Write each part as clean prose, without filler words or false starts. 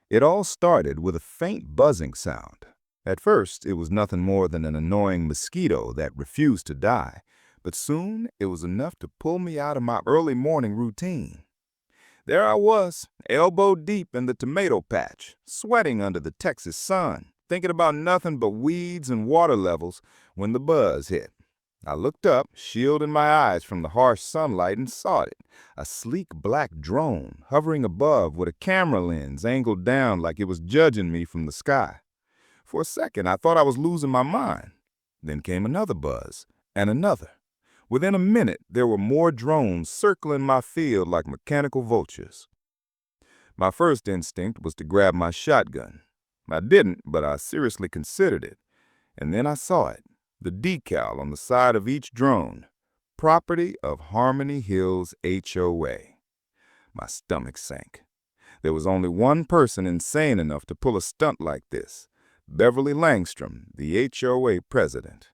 It all started with a faint buzzing sound. At first, it was nothing more than an annoying mosquito that refused to die, but soon it was enough to pull me out of my early morning routine. There I was, elbow deep in the tomato patch, sweating under the Texas sun, thinking about nothing but weeds and water levels when the buzz hit. I looked up, shielding my eyes from the harsh sunlight, and saw it, a sleek black drone hovering above with a camera lens angled down like it was judging me from the sky. For a second, I thought I was losing my mind. Then came another buzz, and another. Within a minute, there were more drones circling my field like mechanical vultures. My first instinct was to grab my shotgun. I didn't, but I seriously considered it. And then I saw it, the decal on the side of each drone, property of Harmony Hills HOA. My stomach sank. There was only one person insane enough to pull a stunt like this, Beverly Langstrom, the HOA president.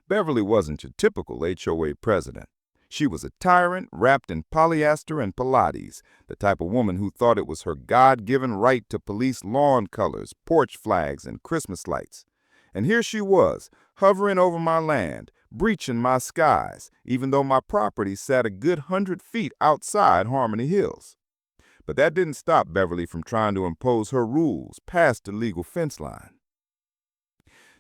Beverly wasn't your typical HOA president. She was a tyrant wrapped in polyester and Pilates, the type of woman who thought it was her God-given right to police lawn colors, porch flags, and Christmas lights. And here she was, hovering over my land, breaching my skies, even though my property sat a good 100 feet outside Harmony Hills. But that didn't stop Beverly from trying to impose her rules past the legal fence line.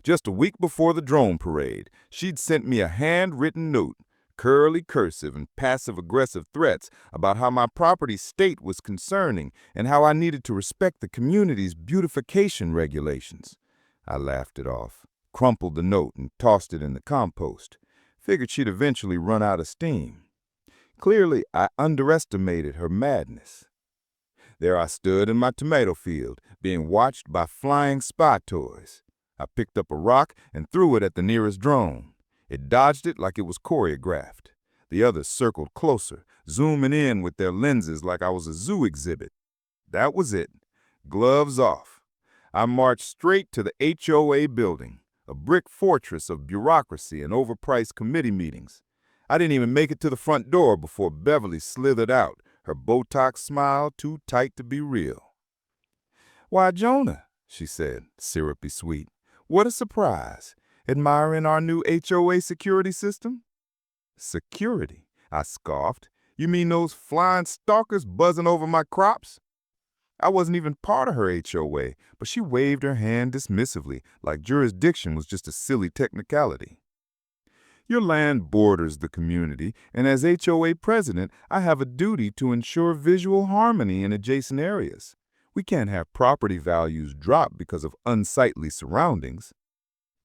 Just a week before the drone parade, she'd sent me a handwritten note, curly cursive and passive-aggressive threats about how my property's state was concerning and how I needed to respect the community's beautification regulations. I laughed it off, crumpled the note and tossed it in the compost. Figured she'd eventually run out of steam. Clearly, I underestimated her madness. There I stood in my tomato field, being watched by flying spy toys. I picked up a rock and threw it at the nearest drone. It dodged it like it was choreographed. The others circled closer, zooming in with their lenses like I was a zoo exhibit. That was it. Gloves off. I marched straight to the HOA building, a brick fortress of bureaucracy and overpriced committee meetings. I didn't even make it to the front door before Beverly slithered out, her Botox smile too tight to be real. "Why, Jonah," she said, syrupy sweet. "What a surprise. Admiring our new HOA security system?" "Security?" I scoffed. "You mean those flying stalkers buzzing over my crops?" I wasn't even part of her HOA, but she waved her hand dismissively, like jurisdiction was just a silly technicality. "Your land borders the community, and as HOA president, I have a duty to ensure visual harmony in adjacent areas. We can't have property values drop because of unsightly surroundings."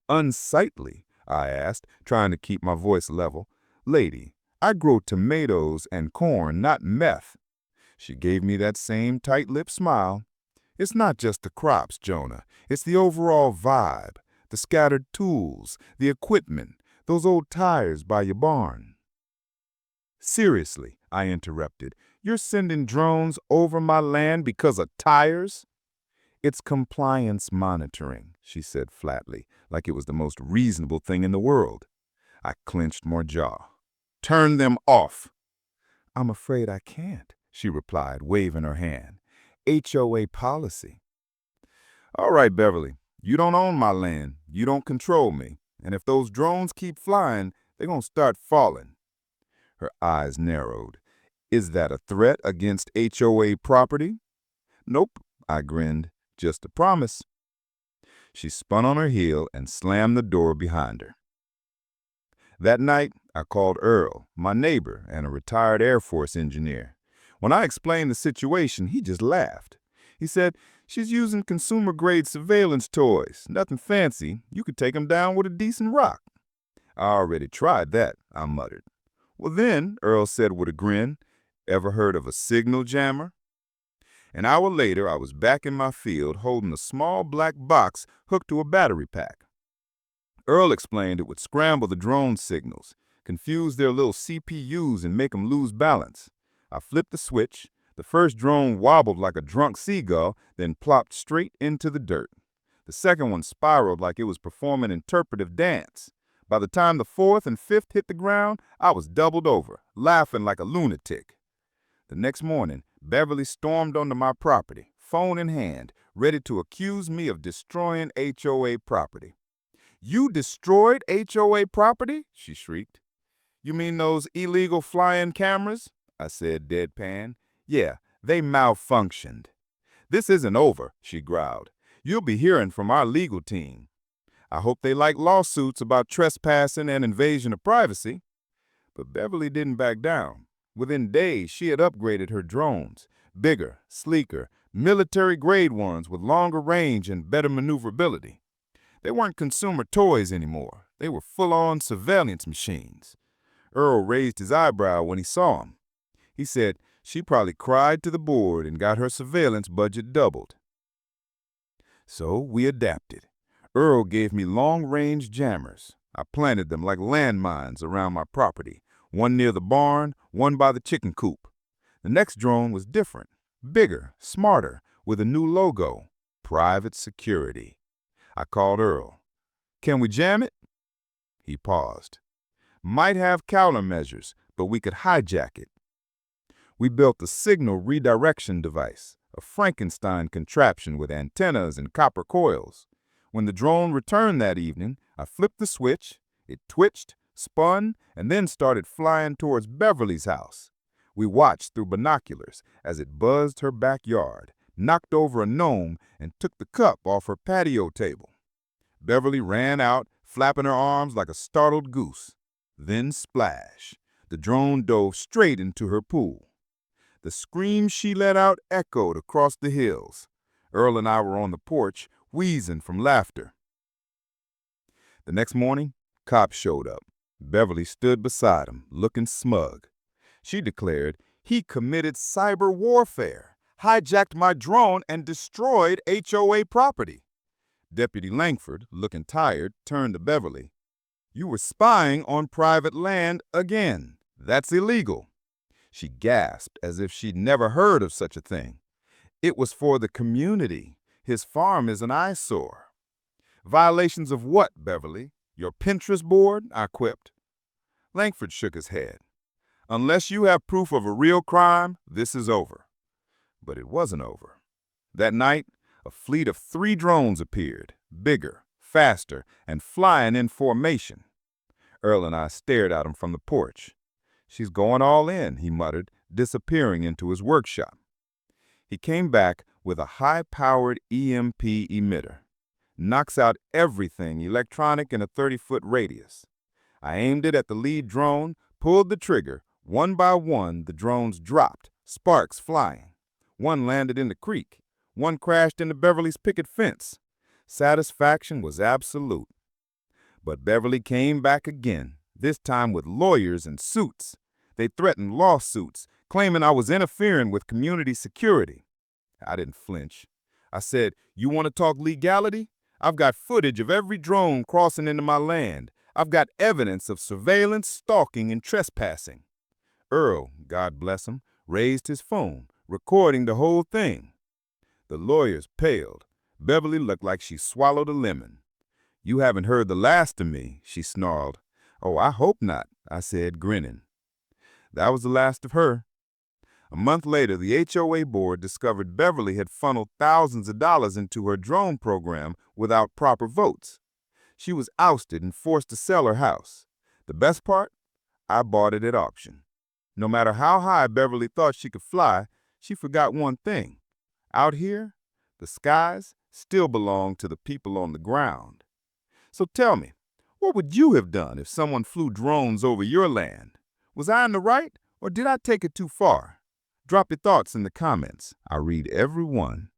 "Unsightly?" I asked, trying to keep my voice level. "Lady, I grow tomatoes and corn, not meth." She gave me that same tight-lipped smile. "It's not just the crops, Jonah. It's the overall vibe, the scattered tools, the equipment, those old tires by your barn." "Seriously," I interrupted, "you're sending drones over my land because of tires?" "It's compliance monitoring," she said flatly, like it was the most reasonable thing in the world. I clenched my jaw. "Turn them off." "I'm afraid I can't," she replied, waving her hand. "HOA policy." "All right, Beverly, you don't own my land, you don't control me, and if those drones keep flying, they're gonna start falling." Her eyes narrowed. "Is that a threat against HOA property?" "Nope," I grinned. "Just a promise." She spun on her heel and slammed the door behind her. That night, I called Earl, my neighbor and a retired Air Force engineer. When I explained the situation, he just laughed. He said, "She's using consumer-grade surveillance toys. Nothing fancy. You could take them down with a decent rock." "I already tried that," I muttered. "Well then," Earl said with a grin, "ever heard of a signal jammer?" An hour later, I was back in my field holding a small black box hooked to a battery pack. Earl explained it would scramble the drone signals, confuse their little CPUs and make them lose balance. I flipped the switch. The first drone wobbled like a drunk seagull, then plopped straight into the dirt. The second one spiraled like it was performing interpretive dance. By the time the fourth and fifth hit the ground, I was doubled over, laughing like a lunatic. The next morning, Beverly stormed onto my property, phone in hand, ready to accuse me of destroying HOA property. "You destroyed HOA property?" she shrieked. "You mean those illegal fly-in cameras?" I said, deadpan. "Yeah, they malfunctioned." "This isn't over," she growled. "You'll be hearing from our legal team. I hope they like lawsuits about trespassing and invasion of privacy." But Beverly didn't back down. Within days, she had upgraded her drones. Bigger, sleeker, military-grade ones with longer range and better maneuverability. They weren't consumer toys anymore. They were full-on surveillance machines. Earl raised his eyebrow when he saw them. He said she probably cried to the board and got her surveillance budget doubled. So we adapted. Earl gave me long-range jammers. I planted them like landmines around my property, one near the barn, one by the chicken coop. The next drone was different, bigger, smarter, with a new logo, Private Security. I called Earl. "Can we jam it?" He paused. "Might have countermeasures, but we could hijack it." We built a signal redirection device, a Frankenstein contraption with antennas and copper coils. When the drone returned that evening, I flipped the switch, it twitched, spun, and then started flying towards Beverly's house. We watched through binoculars as it buzzed her backyard, knocked over a gnome, and took the cup off her patio table. Beverly ran out, flapping her arms like a startled goose. Then splash! The drone dove straight into her pool. The scream she let out echoed across the hills. Earl and I were on the porch, wheezing from laughter. The next morning, cops showed up. Beverly stood beside him, looking smug. She declared he committed cyber warfare, hijacked my drone, and destroyed HOA property. Deputy Langford, looking tired, turned to Beverly. "You were spying on private land again. That's illegal." She gasped as if she'd never heard of such a thing. "It was for the community. His farm is an eyesore." "Violations of what, Beverly? Your Pinterest board?" I quipped. Langford shook his head. "Unless you have proof of a real crime, this is over." But it wasn't over. That night, a fleet of 3 drones appeared, bigger, faster, and flying in formation. Earl and I stared at him from the porch. "She's going all in," he muttered, disappearing into his workshop. He came back with a high-powered EMP emitter. Knocks out everything electronic in a 30-foot radius. I aimed it at the lead drone, pulled the trigger. One by one, the drones dropped, sparks flying. One landed in the creek. One crashed into Beverly's picket fence. Satisfaction was absolute. But Beverly came back again, this time with lawyers and suits. They threatened lawsuits, claiming I was interfering with community security. I didn't flinch. I said, "You want to talk legality? I've got footage of every drone crossing into my land. I've got evidence of surveillance, stalking, and trespassing." Earl, God bless him, raised his phone, recording the whole thing. The lawyers paled. Beverly looked like she swallowed a lemon. "You haven't heard the last of me," she snarled. "Oh, I hope not," I said, grinning. That was the last of her. A month later, the HOA board discovered Beverly had funneled thousands of dollars into her drone program without proper votes. She was ousted and forced to sell her house. The best part? I bought it at auction. No matter how high Beverly thought she could fly, she forgot one thing. Out here, the skies still belong to the people on the ground. So tell me, what would you have done if someone flew drones over your land? Was I in the right, or did I take it too far? Drop your thoughts in the comments. I read every one.